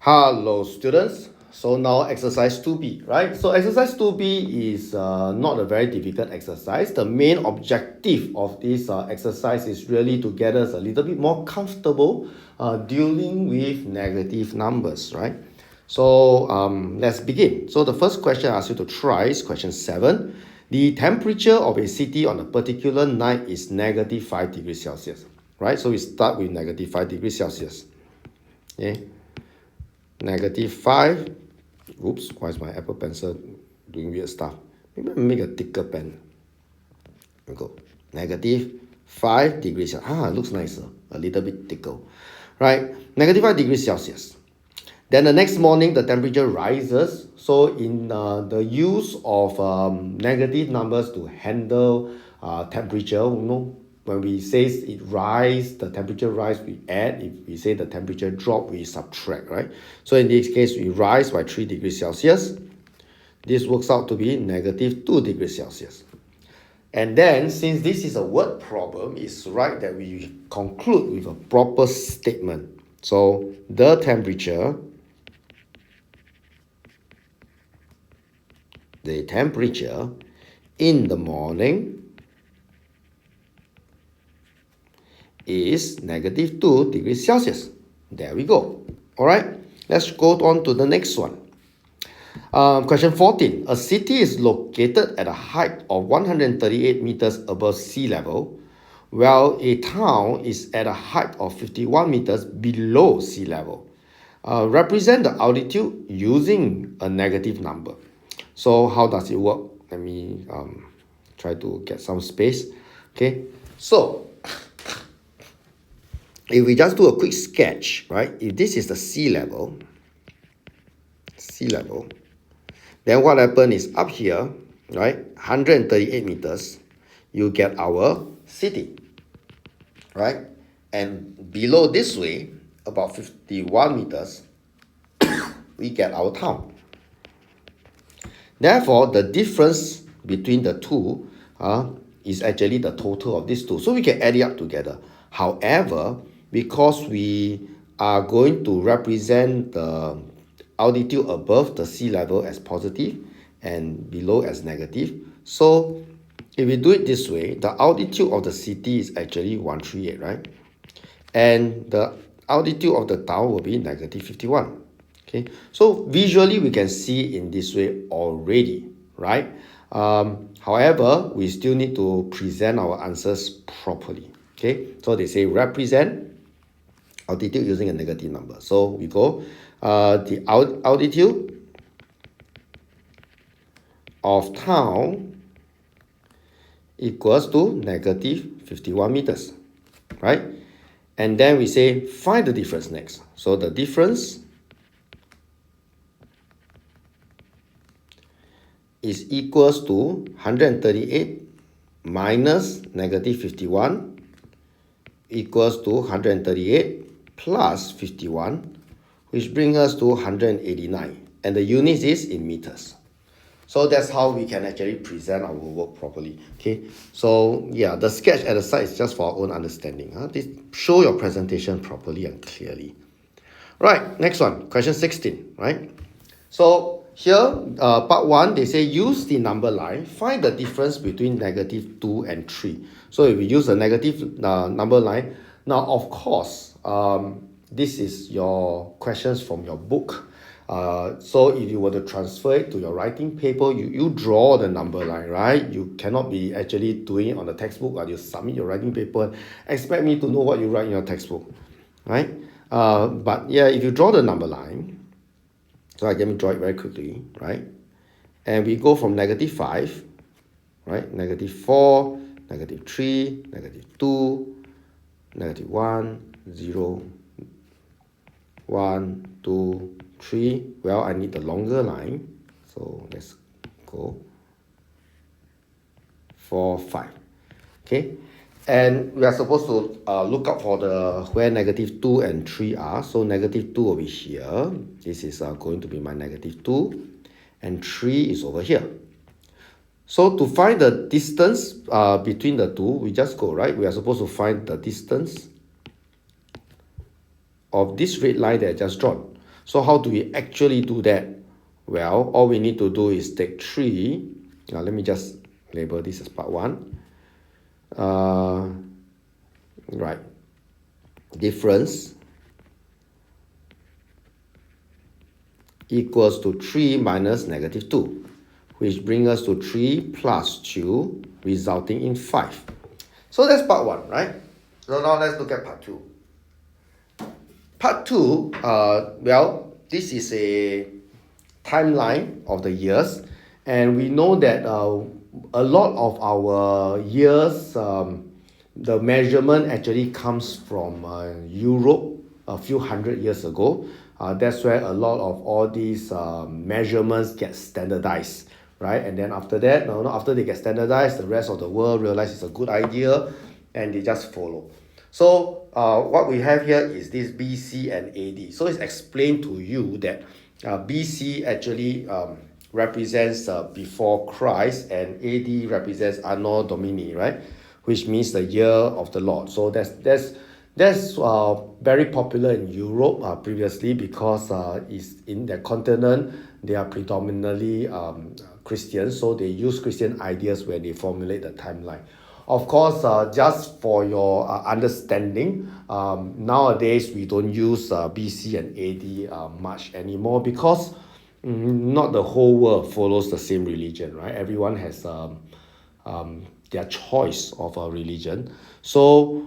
Hello students, so now exercise 2B, right? So exercise 2B is not a very difficult exercise. The main objective of this exercise is really to get us a little bit more comfortable dealing with negative numbers, right? So let's begin. So the first question I ask you to try is question 7. The temperature of a city on a particular night is negative 5 degrees Celsius, right? So we start with negative 5 degrees Celsius, okay? Negative 5. Oops, why is my Apple Pencil doing weird stuff? Maybe I make a thicker pen. There we go. Negative 5 degrees Celsius. Looks nicer. A little bit thicker. Right? Negative 5 degrees Celsius. Then the next morning, the temperature rises. So in the use of negative numbers to handle temperature, when we say it rise, the temperature rise, we add. If we say the temperature drop, we subtract, right? So in this case, we rise by 3 degrees Celsius. This works out to be negative 2 degrees Celsius. And then, since this is a word problem, it's right that we conclude with a proper statement. So the temperature in the morning is negative 2 degrees Celsius. There we go. All right, let's go on to the next one. Question 14. A city is located at a height of 138 meters above sea level, while a town is at a height of 51 meters below sea level. Represent the altitude using a negative number. So how does it work? Let me try to get some space. Okay, so if we just do a quick sketch, right? If this is the sea level, then what happened is up here, right? 138 meters, you get our city, right? And below this way, about 51 meters, we get our town. Therefore, the difference between the two is actually the total of these two. So we can add it up together. However, because we are going to represent the altitude above the sea level as positive and below as negative, so if we do it this way, the altitude of the city is actually 138, right? And the altitude of the town will be negative 51. Okay, so visually we can see in this way already, right? However, we still need to present our answers properly. Okay, so they say represent altitude using a negative number. So we go the altitude of town equals to negative 51 meters, right? And then we say find the difference next. So the difference is equals to 138 minus negative 51 equals to 138 plus 51, which brings us to 189. And the unit is in meters. So that's how we can actually present our work properly. Okay, so yeah, the sketch at the side is just for our own understanding. This show your presentation properly and clearly. Right, next one, question 16, right? So here, part 1, they say use the number line, find the difference between negative 2 and 3. So if we use a negative number line, now of course, this is your questions from your book. So if you were to transfer it to your writing paper, you draw the number line, right? You cannot be actually doing it on the textbook or you submit your writing paper, expect me to know what you write in your textbook, right? But yeah, if you draw the number line, so let me draw it very quickly, right? And we go from negative 5, right? Negative 4, negative 3, negative 2, negative 1, 0, 1, 2, 3. Well, I need the longer line. So let's go 4, 5. Okay. And we are supposed to look out for the where negative 2 and 3 are. So negative 2 over here. This is going to be my negative 2. And 3 is over here. So to find the distance between the two, we just go, right? We are supposed to find the distance of this red line that I just drawn. So how do we actually do that? Well, all we need to do is take 3. Now let me just label this as part 1. Right. Difference equals to 3 minus negative 2, which brings us to 3 plus 2, resulting in 5. So that's part 1, right? So now let's look at part 2. Part 2, well, this is a timeline of the years, and we know that a lot of our years, the measurement actually comes from Europe a few hundred years ago. That's where a lot of all these measurements get standardized, right? And then after that, after they get standardized, the rest of the world realize it's a good idea and they just follow. So what we have here is this BC and AD. So it's explained to you that BC actually represents before Christ, and AD represents Anno Domini, right? Which means the year of the Lord. So that's very popular in Europe previously, because is in the continent they are predominantly Christians, so they use Christian ideas when they formulate the timeline. Of course, just for your understanding, nowadays we don't use BC and AD much anymore, because not the whole world follows the same religion, right? Everyone has their choice of a religion. So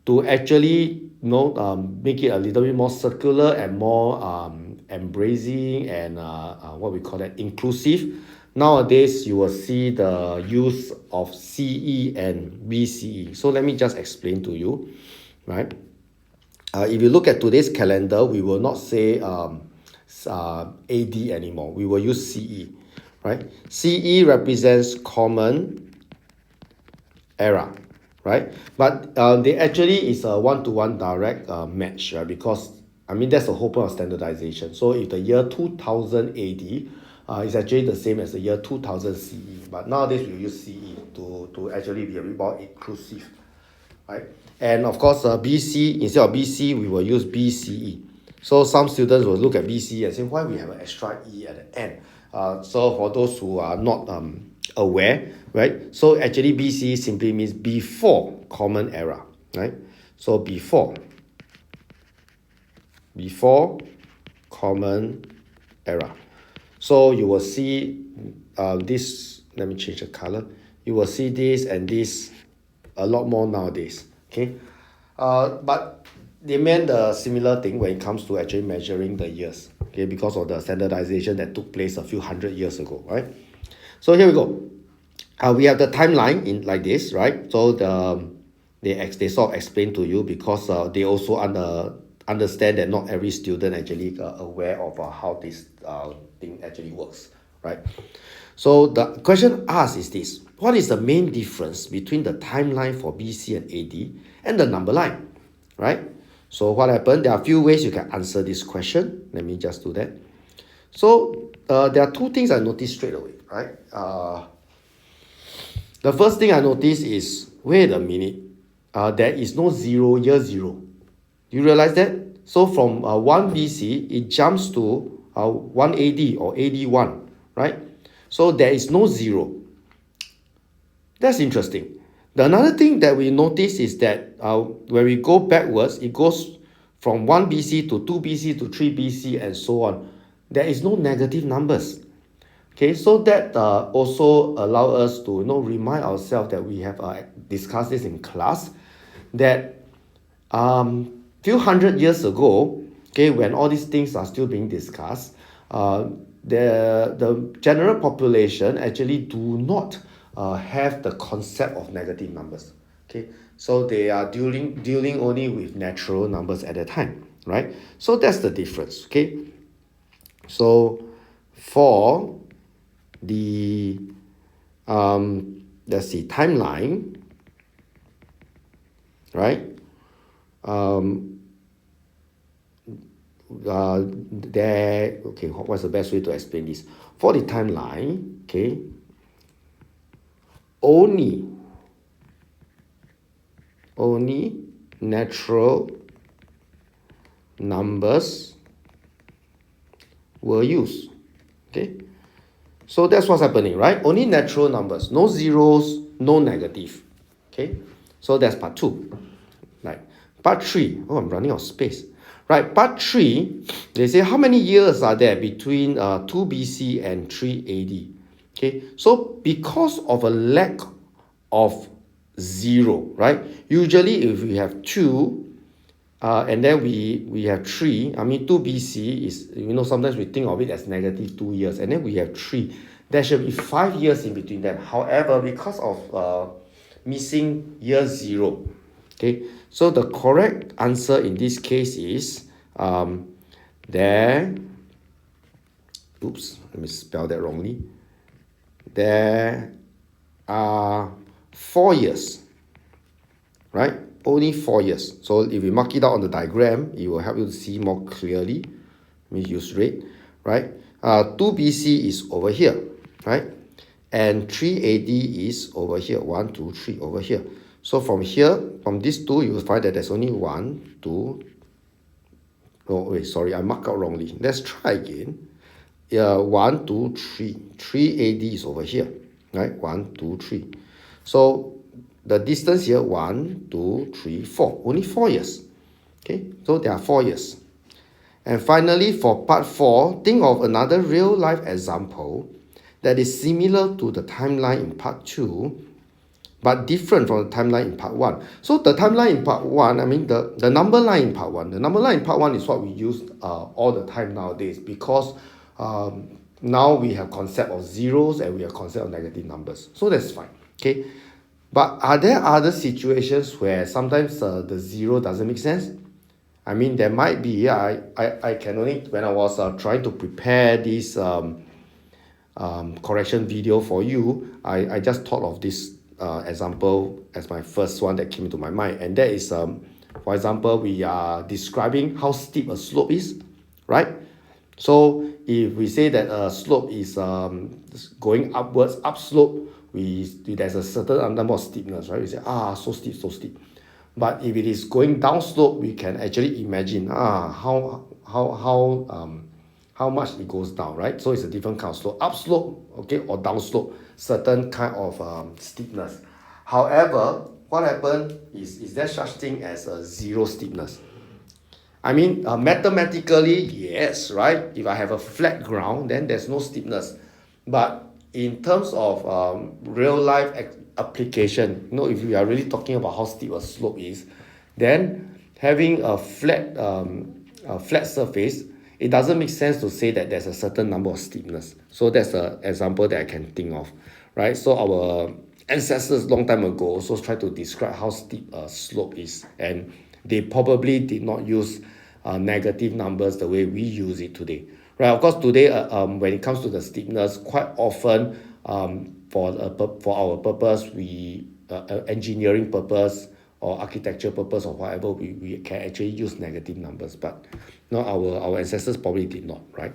to actually make it a little bit more circular and more embracing and what we call that, inclusive, nowadays you will see the use of CE and BCE. So let me just explain to you, right? If you look at today's calendar, we will not say AD anymore. We will use CE, right? CE represents common era, right? But they actually is a one-to-one direct match, right? Because I mean, that's the whole point of standardization. So if the year 2000 AD is actually the same as the year 2000 CE, but nowadays we use CE to actually be a bit more inclusive, right? And of course, BC, instead of BC, we will use BCE. So some students will look at BCE and say, why we have an extra E at the end? So for those who are not aware, right? So actually BCE simply means before common era, right? So before common era. So you will see this, let me change the color. You will see this and this a lot more nowadays, okay? But they meant the similar thing when it comes to actually measuring the years, okay? Because of the standardization that took place a few hundred years ago, right? So here we go. We have the timeline in like this, right? So they sort of explain to you, because they also understand that not every student actually aware of how this thing actually works, right? So the question asked is this: what is the main difference between the timeline for BC and AD and the number line, right? So what happened? There are a few ways you can answer this question. Let me just do that. So there are two things I noticed straight away, right? The first thing I noticed is, wait a minute, there is no year 0. You realize that? So from 1 BC, it jumps to 1 AD or AD 1, right? So there is no 0. That's interesting. Another thing that we notice is that when we go backwards, it goes from 1 BC to 2 BC to 3 BC and so on. There is no negative numbers. Okay, so that also allow us to remind ourselves that we have discussed this in class, that few hundred years ago, okay, when all these things are still being discussed, the general population actually do not have the concept of negative numbers. Okay, so they are dealing only with natural numbers at that time, right? So that's the difference. Okay, so for the let's see, timeline, right? There, okay, what's the best way to explain this? For the timeline, okay, only natural numbers were used. Okay, so that's what's happening, right? Only natural numbers, no zeros, no negative. Okay, so that's part 2. Right, part 3. Oh, I'm running out of space. Right, part 3, they say how many years are there between 2 BC and 3 AD? Okay, so because of a lack of 0, right? Usually if we have 2, and then we have 3, I mean 2 BC is, sometimes we think of it as negative 2 years, and then we have 3. There should be 5 years in between them. However, because of missing year 0, okay, so the correct answer in this case is there, oops, let me spell that wrongly. There are 4 years, right? Only 4 years. So if we mark it out on the diagram, it will help you to see more clearly. Let me use red, right? 2 BC is over here, right? And 3 AD is over here. 1, 2, 3 over here. So from here, from these two, you will find that there's only 1, 2. Oh, wait, sorry, I marked out wrongly. Let's try again. 1, 2, 3. 3 AD is over here, right? 1, 2, 3. So the distance here, 1, 2, 3, 4. Only 4 years. Okay, so there are 4 years. And finally, for part 4, think of another real-life example that is similar to the timeline in part 2, but different from the timeline in part 1. So the timeline in part 1, I mean the number line in part 1. The number line in part 1 is what we use all the time nowadays, because now we have concept of zeros and we have concept of negative numbers. So that's fine. Okay. But are there other situations where sometimes the 0 doesn't make sense? I mean, there might be. Yeah, I can only, when I was trying to prepare this correction video for you, I just thought of this example as my first one that came into my mind. And that is, for example, we are describing how steep a slope is, right? So if we say that a slope is going upwards, upslope, there's a certain number of steepness, right? We say, so steep, so steep. But if it is going down slope, we can actually imagine how much it goes down, right? So it's a different kind of slope, up slope, okay, or down slope, certain kind of steepness. However, what happened is there such thing as a 0 steepness? I mean, mathematically, yes, right? If I have a flat ground, then there's no steepness. But in terms of real life application, if we are really talking about how steep a slope is, then having a flat surface, it doesn't make sense to say that there's a certain number of steepness. So that's an example that I can think of, right? So our ancestors long time ago also tried to describe how steep a slope is, and they probably did not use negative numbers the way we use it today. Right, of course, today, when it comes to the steepness, quite often, for our purpose, we engineering purpose or architecture purpose or whatever, we can actually use negative numbers, but our ancestors probably did not, right?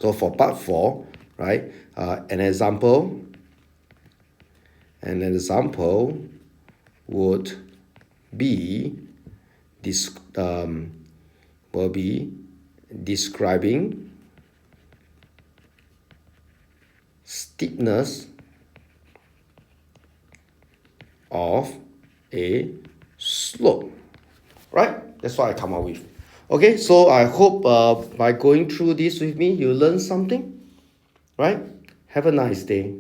So for part 4, right, an example would be describing steepness of a slope, right? That's what I come up with. Okay, so I hope by going through this with me, you learn something, right? Have a nice day.